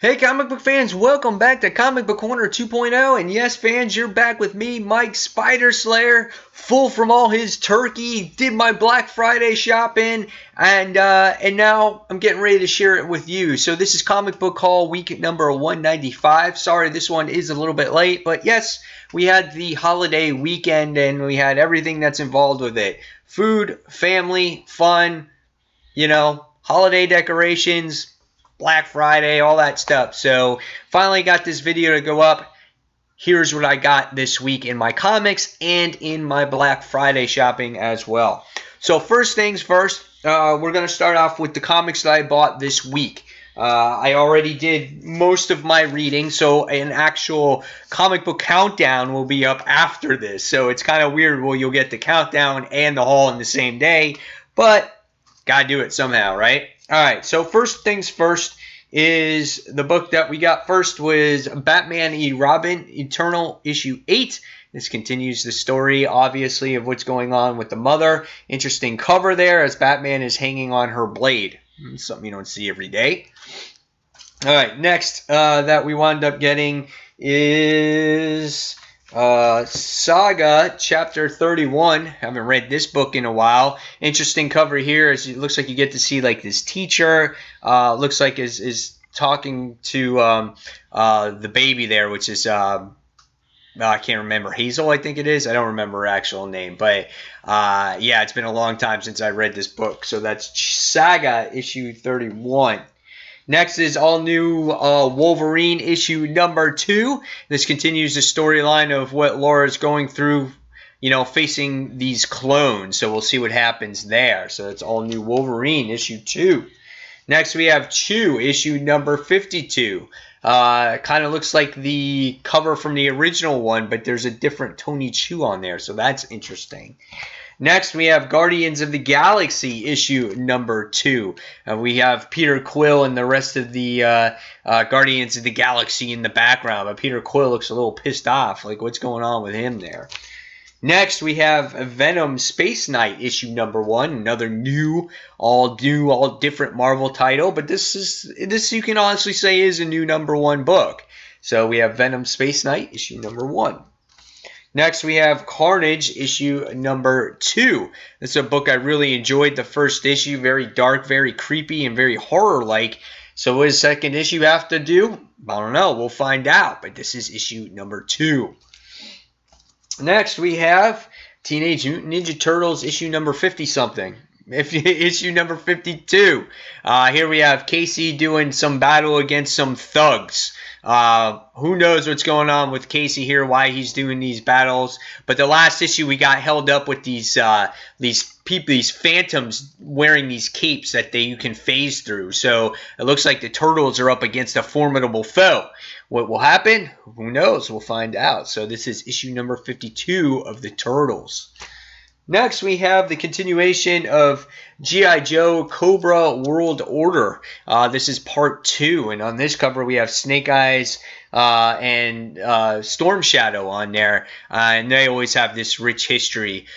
Hey comic book fans, welcome back to Comic Book Corner 2.0. And yes, fans, you're back with me, Mike Spider Slayer, full from all his turkey, did my Black Friday shopping, and now I'm getting ready to share it with you. So this is Comic Book Haul week number 195. Sorry, this one is a little bit late, but yes, we had the holiday weekend and we had everything that's involved with it. Food, family, fun, holiday decorations, Black Friday, all that stuff. So finally got this video to go up. Here's what I got this week in my comics and in my Black Friday shopping as well. So first things first, we're going to start off with the comics that I bought this week. I already did most of my reading, so an actual comic book countdown will be up after this. So it's kind of weird. Well, you'll get the countdown and the haul in the same day, but gotta do it somehow, right? All right, so first things first is the book that we got first was Batman v Robin Eternal issue 8. This continues the story, obviously, of what's going on with the mother. Interesting cover there as Batman is hanging on her blade. Something you don't see every day. All right, next that we wound up getting is Saga Chapter 31. Haven't read this book in a while. Interesting cover here as it looks like you get to see like this teacher. Looks like is talking to the baby there, which is I can't remember, Hazel, I think it is. I don't remember her actual name, but yeah, it's been a long time since I read this book. So that's Saga issue 31. Next is all new Wolverine issue number 2. This continues the storyline of what Laura's going through, facing these clones. So we'll see what happens there. So it's all new Wolverine issue 2. Next we have Chew issue number 52. Kind of looks like the cover from the original one, but there's a different Tony Chu on there. So that's interesting. Next, we have Guardians of the Galaxy issue number 2. We have Peter Quill and the rest of the Guardians of the Galaxy in the background. But Peter Quill looks a little pissed off. Like, what's going on with him there? Next, we have Venom Space Knight issue number 1. Another all different Marvel title. But this you can honestly say is a new number 1 book. So we have Venom Space Knight issue number 1. Next, we have Carnage issue number 2. This is a book I really enjoyed the first issue. Very dark, very creepy, and very horror-like. So what does second issue have to do? I don't know. We'll find out. But this is issue number 2. Next, we have Teenage Mutant Ninja Turtles issue number 50-something. Issue number 52. Here we have Casey doing some battle against some thugs. Who knows what's going on with Casey here, why he's doing these battles. But the last issue we got held up with these phantoms wearing these capes that you can phase through. So it looks like the Turtles are up against a formidable foe. What will happen? Who knows? We'll find out. So this is issue number 52 of the Turtles. Next, we have the continuation of G.I. Joe Cobra World Order. This is part 2, and on this cover we have Snake Eyes and Storm Shadow on there, and they always have this rich history.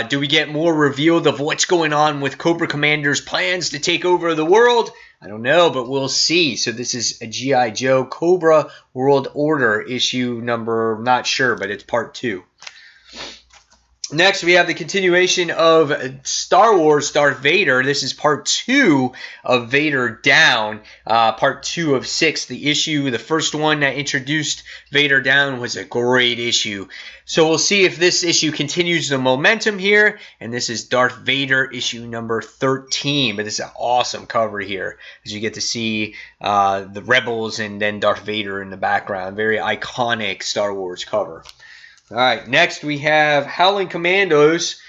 Do we get more revealed of what's going on with Cobra Commander's plans to take over the world? I don't know, but we'll see. So this is a G.I. Joe Cobra World Order issue number, I'm not sure, but it's part 2. Next, we have the continuation of Star Wars Darth Vader. This is part 2 of Vader Down, part 2 of 6. The first one that introduced Vader Down was a great issue. So we'll see if this issue continues the momentum here. And this is Darth Vader issue number 13. But this is an awesome cover here, as you get to see the Rebels and then Darth Vader in the background. Very iconic Star Wars cover. All right, next we have Howling Commandos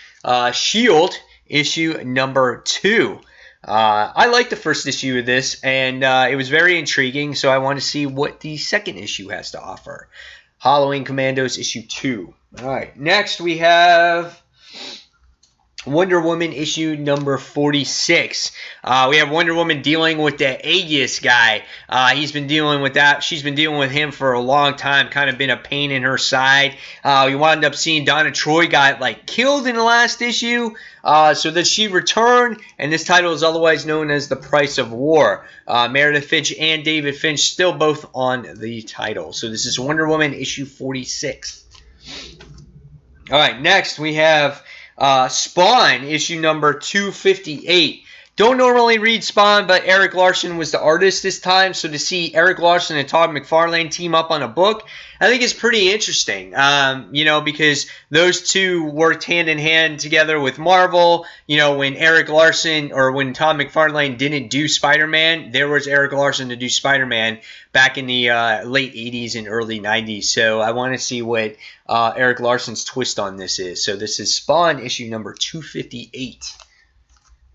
Shield issue number 2. I like the first issue of this, and it was very intriguing, so I want to see what the second issue has to offer. Howling Commandos issue 2. All right, next we have Wonder Woman issue number 46. We have Wonder Woman dealing with the Aegis guy. He's been dealing with that. She's been dealing with him for a long time. Kind of been a pain in her side. We wound up seeing Donna Troy got like killed in the last issue. So that she returned, and this title is otherwise known as The Price of War. Meredith Finch and David Finch still both on the title. So this is Wonder Woman issue 46. All right, next we have Spawn, issue number 258. Don't normally read Spawn, but Eric Larson was the artist this time, so to see Eric Larson and Todd McFarlane team up on a book, I think is pretty interesting, because those two worked hand in hand together with Marvel. When Eric Larson or when Todd McFarlane didn't do Spider-Man, there was Eric Larson to do Spider-Man back in the late 80s and early 90s. So I want to see what Eric Larson's twist on this is. So this is Spawn, issue number 258.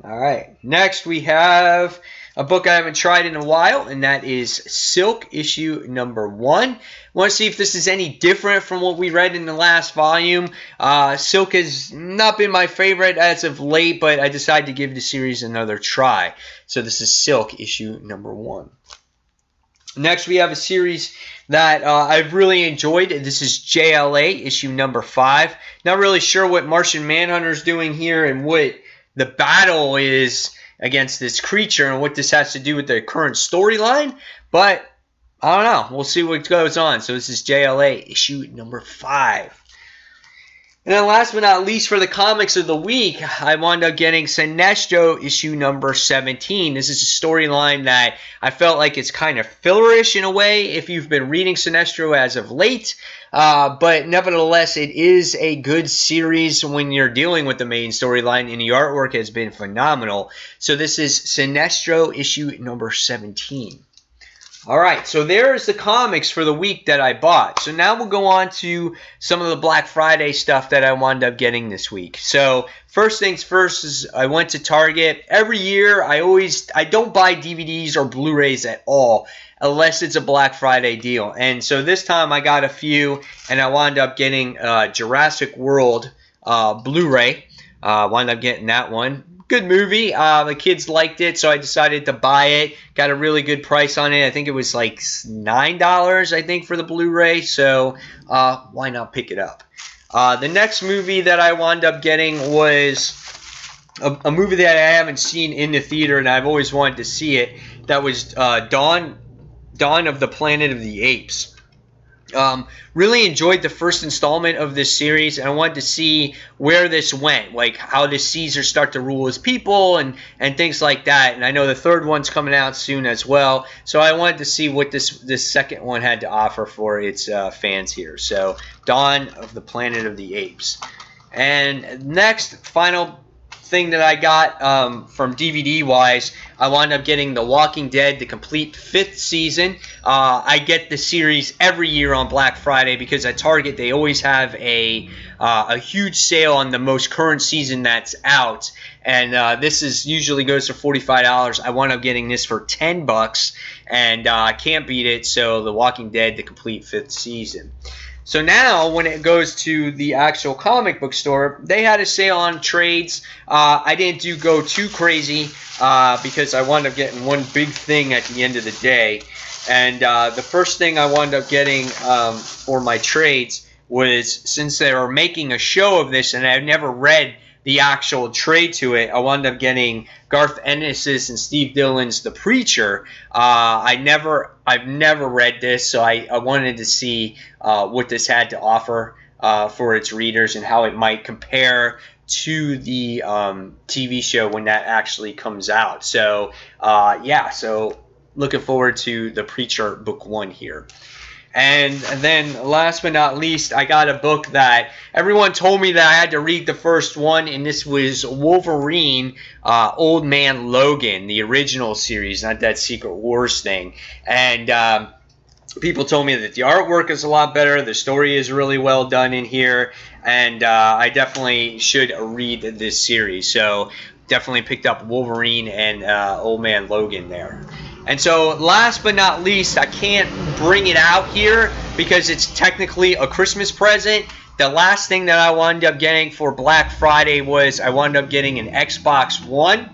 All right. Next, we have a book I haven't tried in a while, and that is Silk, issue number 1. I want to see if this is any different from what we read in the last volume. Silk has not been my favorite as of late, but I decided to give the series another try. So this is Silk, issue number 1. Next, we have a series that I've really enjoyed. This is JLA, issue number 5. Not really sure what Martian Manhunter's doing here and what the battle is against this creature and what this has to do with the current storyline, but I don't know. We'll see what goes on. So this is JLA, issue number 5. And then last but not least for the comics of the week, I wound up getting Sinestro issue number 17. This is a storyline that I felt like it's kind of fillerish in a way if you've been reading Sinestro as of late. But nevertheless, it is a good series when you're dealing with the main storyline, and the artwork has been phenomenal. So this is Sinestro issue number 17. All right, so there's the comics for the week that I bought. So now we'll go on to some of the Black Friday stuff that I wound up getting this week. So first things first is I went to Target. Every year I don't buy DVDs or Blu-rays at all unless it's a Black Friday deal. And so this time I got a few, and I wound up getting Jurassic World Blu-ray. Wound up getting that one. Good movie. The kids liked it, so I decided to buy it. Got a really good price on it. I think it was like $9, I think, for the Blu-ray. So why not pick it up? The next movie that I wound up getting was a movie that I haven't seen in the theater, and I've always wanted to see it. That was Dawn of the Planet of the Apes. Really enjoyed the first installment of this series, and I wanted to see where this went, like how does Caesar start to rule his people and things like that. And I know the third one's coming out soon as well, so I wanted to see what this second one had to offer for its fans here. So Dawn of the Planet of the Apes. And next, final thing that I got from DVD wise, I wound up getting The Walking Dead, the complete 5th season. I get the series every year on Black Friday because at Target they always have a huge sale on the most current season that's out, and this is usually goes for $45. I wound up getting this for $10, and I can't beat it. So The Walking Dead, the complete 5th season. So now, when it goes to the actual comic book store, they had a sale on trades. I didn't go too crazy because I wound up getting one big thing at the end of the day. And the first thing I wound up getting for my trades was, since they were making a show of this and I've never read the actual trade to it, I wound up getting Garth Ennis's and Steve Dillon's The Preacher. I've never read this, so I wanted to see what this had to offer for its readers and how it might compare to the TV show when that actually comes out. So yeah, so looking forward to The Preacher Book 1 here. And then last but not least, I got a book that everyone told me that I had to read the first one, and this was Wolverine, Old Man Logan, the original series, not that Secret Wars thing. And people told me that the artwork is a lot better, the story is really well done in here, and I definitely should read this series. So definitely picked up Wolverine and Old Man Logan there. And so last but not least, I can't bring it out here because it's technically a Christmas present. The last thing that I wound up getting for Black Friday was I wound up getting an Xbox One.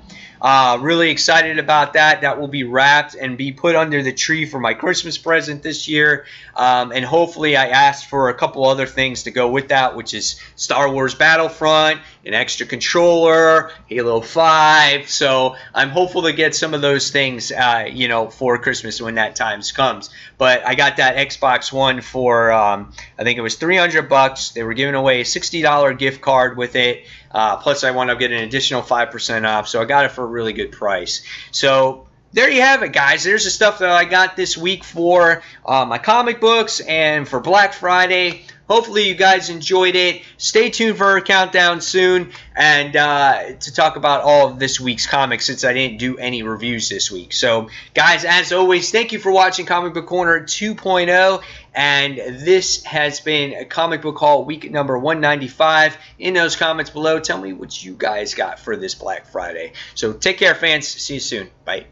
Really excited about that. That will be wrapped and be put under the tree for my Christmas present this year. And hopefully I asked for a couple other things to go with that, which is Star Wars Battlefront, an extra controller, Halo 5. So I'm hopeful to get some of those things, for Christmas when that time comes. But I got that Xbox One for, I think it was $300. They were giving away a $60 gift card with it. Plus, I wound up getting an additional 5% off, so I got it for a really good price. So there you have it, guys. There's the stuff that I got this week for my comic books and for Black Friday. Hopefully you guys enjoyed it. Stay tuned for a countdown soon and to talk about all of this week's comics since I didn't do any reviews this week. So, guys, as always, thank you for watching Comic Book Corner 2.0. And this has been Comic Book Haul week number 195. In those comments below, tell me what you guys got for this Black Friday. So take care, fans. See you soon. Bye.